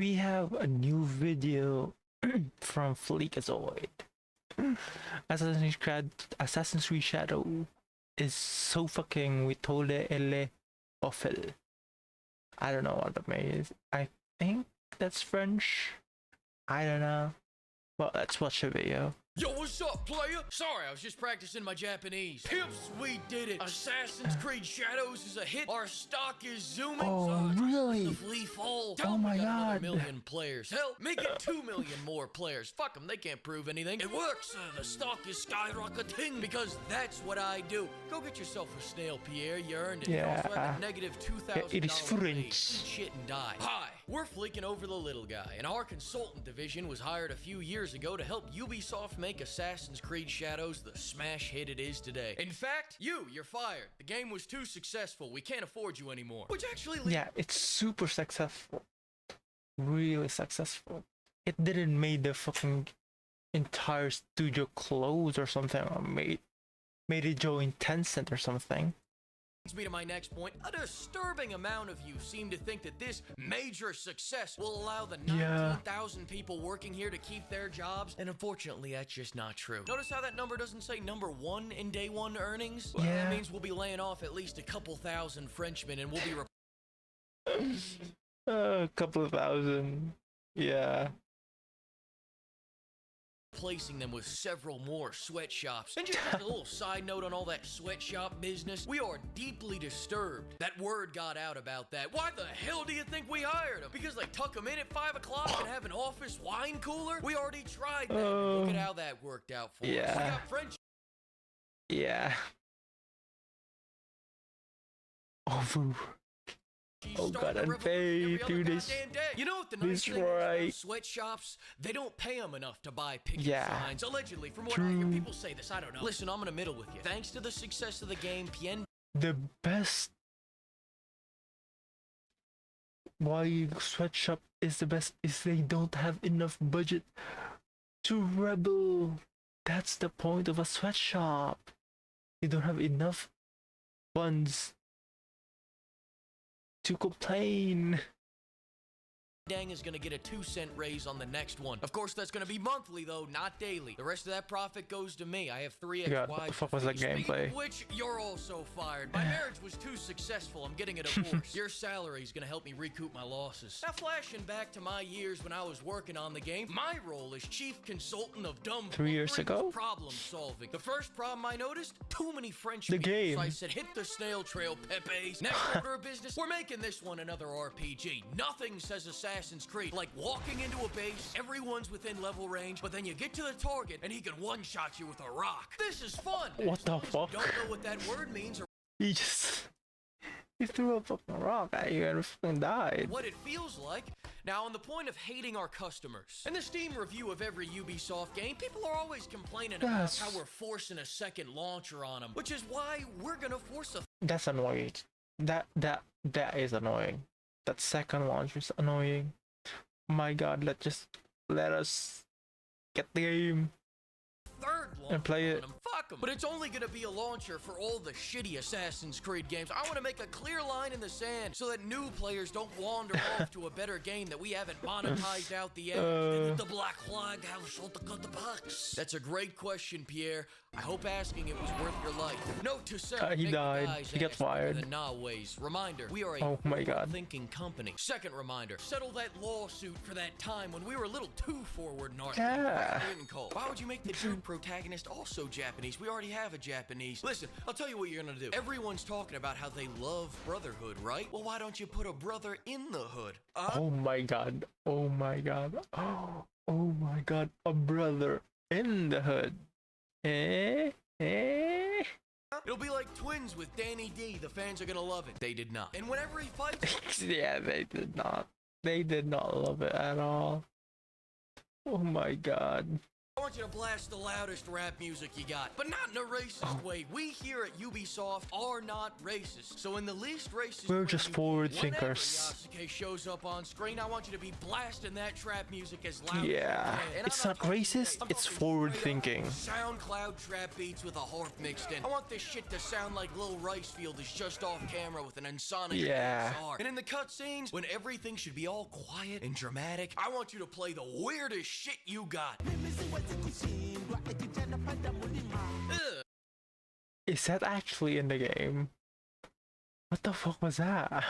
we have a new video from FLEEKAZOID. Assassin's Creed Shadow is so fucking we-todd-ed-lee awful. I don't know what that means. I think that's French. I don't know. Well, let's watch the video. Yo, what's up, player? Sorry, I was just practicing my Japanese. Pimps, we did it. Assassin's Creed Shadows is a hit. Our stock is zooming. Oh, really? The flea fall. Oh my god. 1 million players. Hell, make it 2 million more players. Fuck them, they can't prove anything. It works. The stock is skyrocketing because that's what I do. Go get yourself a snail, Pierre. You earned it. Yeah. You also have a negative $2,000. It is French. Eat shit and die. Hi, we're fleeking over the little guy, and our consultant division was hired a few years ago to help Ubisoft make Assassin's Creed Shadows the smash hit it is today. In fact, you're fired. The game was too successful. We can't afford you anymore. Which actually Yeah, it's super successful. Really successful. It didn't make the fucking entire studio close or something, or made it join Tencent or something. Brings me to my next point. A disturbing amount of you seem to think that this major success will allow the 19,000 people working here to keep their jobs, and unfortunately that's just not true. Notice how that number doesn't say number 1 in day 1 earnings? Well, Yeah. that means we'll be laying off at least a couple thousand Frenchmen, and we'll be A couple of thousand. Yeah. replacing them with several more sweatshops. And just as a little side note on all that sweatshop business, we are deeply disturbed that word got out about that. Why the hell do you think we hired them? Because they tuck them in at 5 o'clock and have an office wine cooler? We already tried that. Look at how that worked out for us. We got French. Yeah. Over. Oh god, and pay through this. You know what the nice thing is about sweatshops? They don't pay them enough to buy picket signs. Allegedly, from what I hear, people say this. I don't know. Listen, I'm in the middle with you. Thanks to the success of the game, the best. Why sweatshop is the best is they don't have enough budget to rebel. That's the point of a sweatshop. They don't have enough funds to complain. Dang is gonna get a 2-cent raise on the next one. Of course, that's gonna be monthly though, not daily. The rest of that profit goes to me. I have 3 ex-wives. What the fuck was that gameplay? Of which, you're also fired. My marriage was too successful. I'm getting a divorce. Your salary is gonna help me recoup my losses. Now, flashing back to my years when I was working on the game, my role as chief consultant of dumb 3 years ago. Problem solving. The first problem I noticed: too many French. The game. So I said, hit the snail trail, Pepe's. Next order of business, we're making this one another RPG. Nothing says Assassin's Creed like walking into a base, everyone's within level range, but then you get to the target and he can one-shot you with a rock. This is fun. What the fuck? Don't know what that word means or He threw a fucking rock at you and fucking died. what it feels like. Now, on the point of hating our customers, in the Steam review of every Ubisoft game, people are always complaining about how we're forcing a second launcher on them, which is why we're gonna force a. That's annoying. That is annoying. That second launch is annoying. My god, let us get the game Third launcher and play it. on 'em. Fuck 'em. But it's only gonna be a launcher for all the shitty Assassin's Creed games. I want to make a clear line in the sand so that new players don't wander off to a better game that we haven't monetized out the end. Did the Black Flag have sold the good bucks? That's a great question, Pierre. I hope asking it was worth your life. Note to self: He died. He got fired. Reminder: we are a Oh my god. thinking company. Second reminder: settle that lawsuit for that time when we were a little too forward in our call. Why would you make the dude protagonist also Japanese? We already have a Japanese. Listen, I'll tell you what you're gonna do. Everyone's talking about how they love brotherhood, right? Well, why don't you put a brother in the hood? Oh my god. Oh my god. Oh my god. A brother in the hood. It'll be like Twins with Danny D. The fans are gonna love it. They did not. And whenever he fights, Yeah, they did not. They did not love it at all. Oh my god. I want you to blast the loudest rap music you got, but not in a racist way. We here at Ubisoft are not racist. So in the least racist We're way, just forward whenever thinkers. Yasuke shows up on screen, I want you to be blasting that trap music as loud Yeah, as you can. And it's I'm not talking racist, today. I'm it's talking forward straight up thinking. SoundCloud trap beats with a harp mixed in. I want this shit to sound like Lil Ricefield is just off camera with an Ensoniq Yeah. ASR. And in the cutscenes, when everything should be all quiet and dramatic, I want you to play the weirdest shit you got. Ugh. Is that actually in the game? What the fuck was that?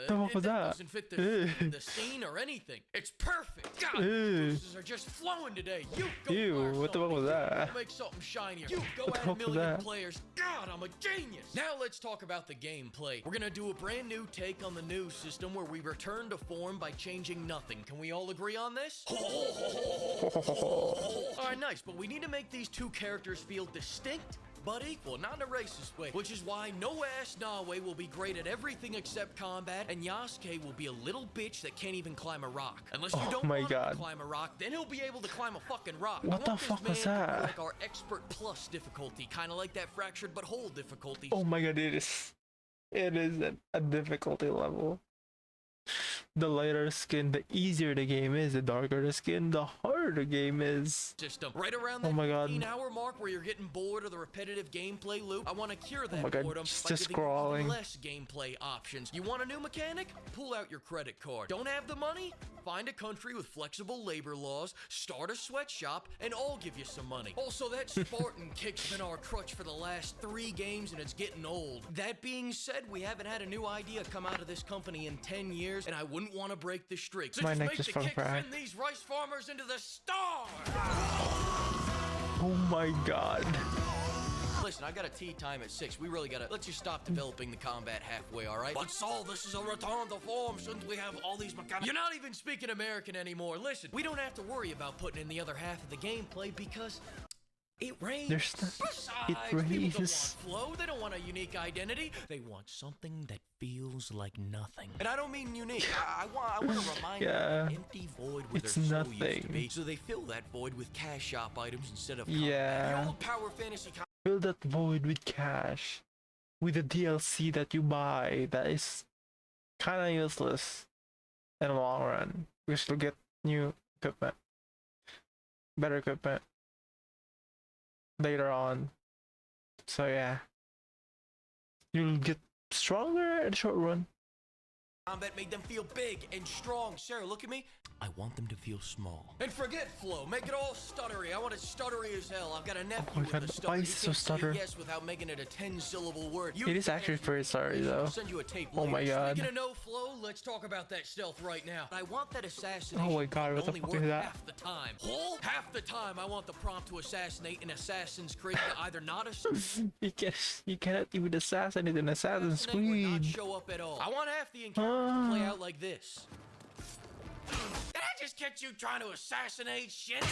The fuck was that? Doesn't fit the scene or anything. It's perfect. God, juices are just flowing today. You go Ew, what the fuck was that? Make something shinier. You go What the at a fuck was million that? players. God, I'm a genius. Now let's talk about the gameplay. We're gonna do a brand new take on the new system where we return to form by changing nothing. Can we all agree on this? Alright, nice, but we need to make these two characters feel distinct but equal, not in a racist way, which is why no ass Nawe will be great at everything except combat, and Yasuke will be a little bitch that can't even climb a rock. Unless you don't my want him God. to climb a rock, then he'll be able to climb a fucking rock. What I want the this fuck was man to be that? like our expert plus difficulty, kind of like that fractured but whole difficulty. Oh my god, it is a difficulty level. The lighter skin, the easier the game is. The darker the skin, the harder the game is. System. Right around Oh that my God. 15-hour mark where you're getting bored of the repetitive gameplay loop, I want to cure that my God, boredom just by giving scrolling. you less gameplay options. You want a new mechanic? Pull out your credit card. Don't have the money? Find a country with flexible labor laws, start a sweatshop, and I'll give you some money. Also, that Spartan kick's been our crutch for the last 3 games and it's getting old. That being said, we haven't had a new idea come out of this company in 10 years, and I wouldn't want to break the streak. So My just neck make just the fell kick back. send these rice farmers into the stars! Oh my god. Listen, I got a tea time at 6. We really gotta, let's just stop developing the combat halfway, alright? But Saul, this is a return to form. Shouldn't we have all these mechanics? You're not even speaking American anymore. Listen, we don't have to worry about putting in the other half of the gameplay because it rains. There's no- Besides, it people don't want rains. flow. They don't want a unique identity. They want something that feels like nothing. And I don't mean unique. I want to remind them of an empty void where It's their soul used to nothing. be. So they fill that void with cash shop items instead of Yeah. the old power fantasy Fill that void with cash. With the DLC that you buy that is kinda useless in the long run. Because you'll get new equipment. Better equipment. Later on. So yeah. You'll get stronger in the short run. combat made them feel big and strong. Sarah, look at me. I want them to feel small. And forget flow. Make it all stuttery. I want it stuttery as hell. I've got a nephew my with God, a why stutter. is He it so can't say stutter? yes without making it a 10-syllable word. It is actually pretty stuttery though. I'll send you a tape Oh later. my God. Speaking of no flow, let's talk about that stealth right now. I want that assassination Oh my God, what the only fuck work is that? half the time. Half the time, I want the prompt to assassinate an Assassin's Creed to either not You cannot even assassinate an Assassin's assassinate or not Creed. show up at all. I want half the encounter to play Ah. out like this. Did I just catch you trying to assassinate shit?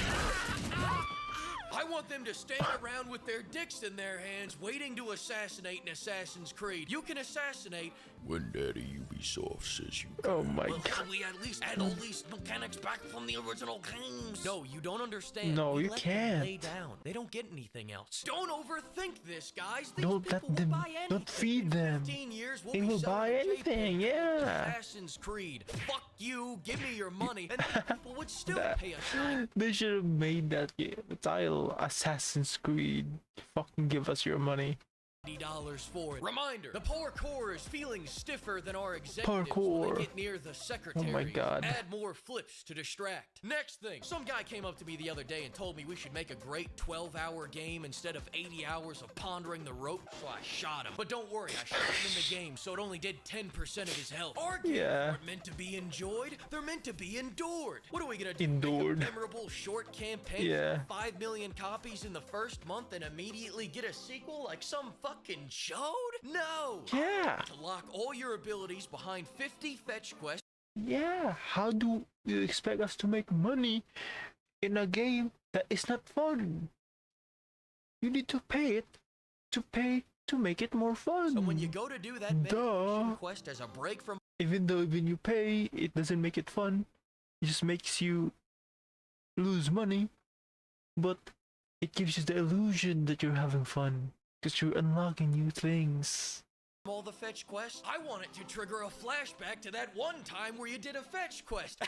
I want them to stand around with their dicks in their hands, waiting to assassinate an Assassin's Creed. You can assassinate When Daddy Ubisoft says you Oh my well, god. can we at least add all these mechanics back from the original games? No, you don't understand. No, We you let them can't. Lay down. They don't get anything else. Don't overthink this, guys. These Don't people let will them- buy anything. don't feed In them. 15 years, we'll They be will selling buy JPEG anything, of yeah. Assassin's Creed. Fuck you. Give me your money, and then people would still That- pay us. They should have made that game the title Assassin's Creed. Fucking give us your money. $90 for it. Reminder, the parkour is feeling stiffer than our executives Parkour. when they get near the secretary. Oh my God. Add more flips to distract. Next thing, some guy came up to me the other day and told me we should make a great 12-hour game instead of 80 hours of pondering the rope, so I shot him. But don't worry, I shot him in the game, so it only did 10% of his health. Our games Yeah. aren't meant to be enjoyed, they're meant to be endured. What are we gonna do? Endured. Make a memorable short campaign Yeah. for 5 million copies in the first month and immediately get a sequel like some fucking chode? No! Yeah. To lock all your abilities behind 50 fetch quests. Yeah. How do you expect us to make money in a game that is not fun? You need to pay to make it more fun. So when you go to do that Duh. meditation quest as a break from Even though when you pay, it doesn't make it fun. It just makes you lose money, but it gives you the illusion that you're having fun because you're unlocking new things. All the fetch quests. I want it to trigger a flashback to that one time where you did a fetch quest.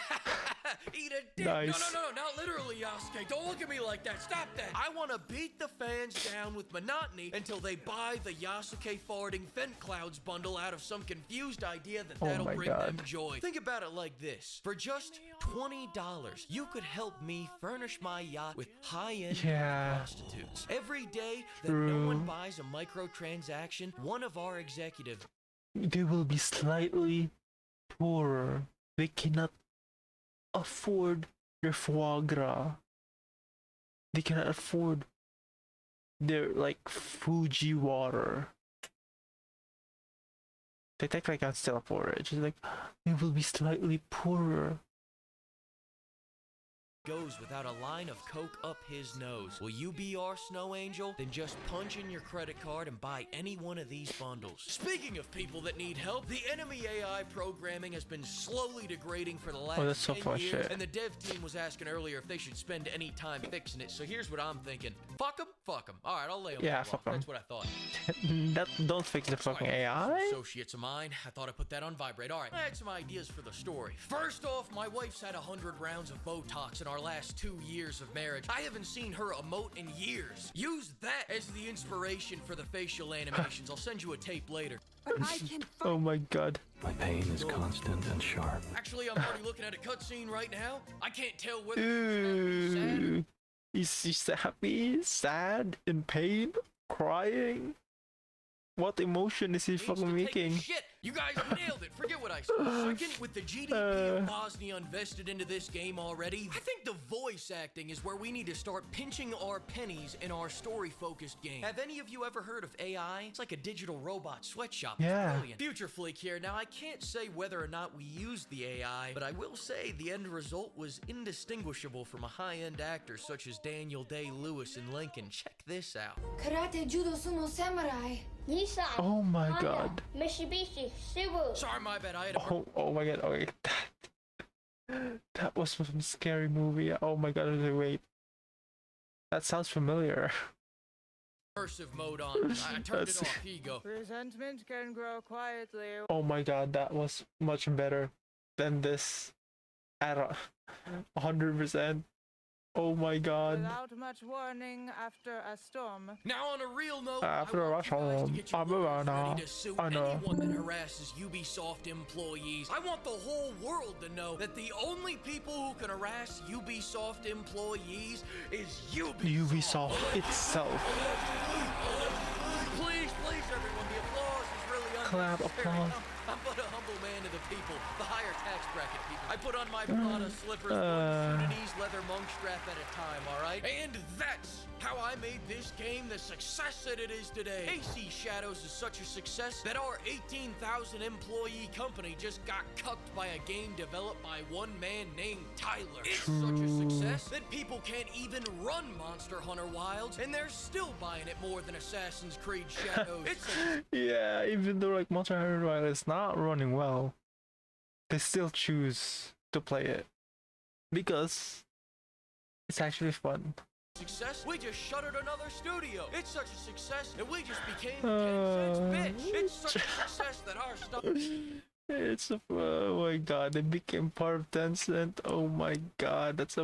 Eat a dick. Nice. No, not literally, Yasuke. Don't look at me like that. Stop that. I want to beat the fans down with monotony until they buy the Yasuke farting vent clouds bundle out of some confused idea that that'll bring them joy. Think about it like this. For just $20, you could help me furnish my yacht with high-end prostitutes. Every day that no one buys a microtransaction, one of our executives they will be slightly poorer. They cannot afford their foie gras. They cannot afford their like Fuji water. They technically can still afford it. Just like they will be slightly poorer. Goes without a line of coke up his nose. Will you be our snow angel? Then just punch in your credit card and buy any one of these bundles. Speaking of people that need help, the enemy AI programming has been slowly degrading for the last 10 years, and the dev team was asking earlier if they should spend any time fixing it. So here's what I'm thinking. Fuck them. All right, I'll lay them. Yeah, fuck them. That's what I thought. Don't fix the fucking AI. Associates of mine, I thought I'd put that on vibrate. All right, I had some ideas for the story. First off, my wife's had 100 rounds of Botox in our last 2 years of marriage. I haven't seen her emote in years. Use that as the inspiration for the facial animations. I'll send you a tape later. But I can Oh my god. My pain is constant and sharp. Actually, I'm already looking at a cutscene right now. I can't tell whether Ooh. Is he happy, sad, in pain, crying? What emotion is he fucking making? Shit, you guys nailed it. Forget what I said. Second, with the GDP of Bosnia invested into this game already, I think the voice acting is where we need to start pinching our pennies in our story-focused game. Have any of you ever heard of AI? It's like a digital robot sweatshop. Yeah. Brilliant. Future Fleek here. Now, I can't say whether or not we used the AI, but I will say the end result was indistinguishable from a high-end actor such as Daniel Day-Lewis in Lincoln. Check this out. Karate, judo, sumo, samurai. Oh my god. Mitsubishi, Subaru. Sorry, my bad. I had a Oh my god. Okay. That was some scary movie. Oh my god. Wait. That sounds familiar. immersive mode on. I turned it off. Here you go. Resentment can grow quietly. Oh my god. That was much better than this. At 100%. Oh my god. Without much warning after a storm. Now on a real note, After a rush home, I'm around now. I know. Anyone that harasses Ubisoft employees. I want the whole world to know that the only people who can harass Ubisoft employees is Ubisoft itself. Please, everyone, the applause is really Clap, unnecessary. applause. I'm but a humble man to the people, the higher tax bracket people. I put on my Prada slippers, one Unity's leather monk strap at a time, alright? And that's how I made this game the success that it is today. AC Shadows is such a success that our 18,000 employee company just got cucked by a game developed by one man named Tyler. It's such a success that people can't even run Monster Hunter Wilds, and they're still buying it more than Assassin's Creed Shadows. Yeah, even though like Monster Hunter Wilds is not running well, they still choose to play it because it's actually fun. Success, we just shuttered another studio. It's such a success that we just became 10 cents bitch. It's such a success that our stuff. It's a, oh my god, they became part of Tencent. Oh my god, that's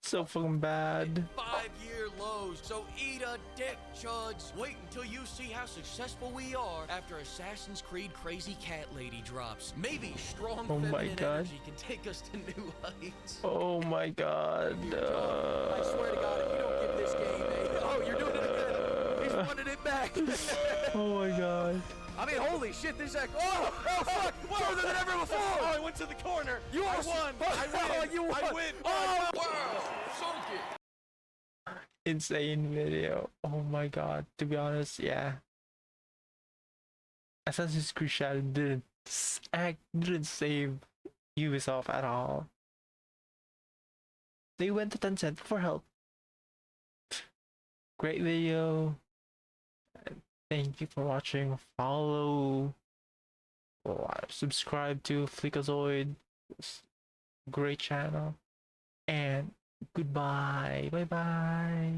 so fucking bad. 5-year lows. So eat a dick, chuds. Wait until you see how successful we are after Assassin's Creed Crazy Cat Lady drops. Maybe strong feminine energy can take us to new heights. Oh my god. I swear to God, if you don't give this game a... Oh, you're doing it again. He's wanted it back. Oh my god. I mean, holy shit, this is like, oh fuck, further than ever before! Oh, I went to the corner! You won! I win! You won! I win! Oh, wow! Sunk it! Insane video. Oh my god. To be honest, yeah. Assassin's Creed Shadow didn't save Ubisoft at all. They went to Tencent for help. Great video. Thank you for watching. Follow, subscribe to FLEEKAZOID. Great channel. and goodbye. Bye bye.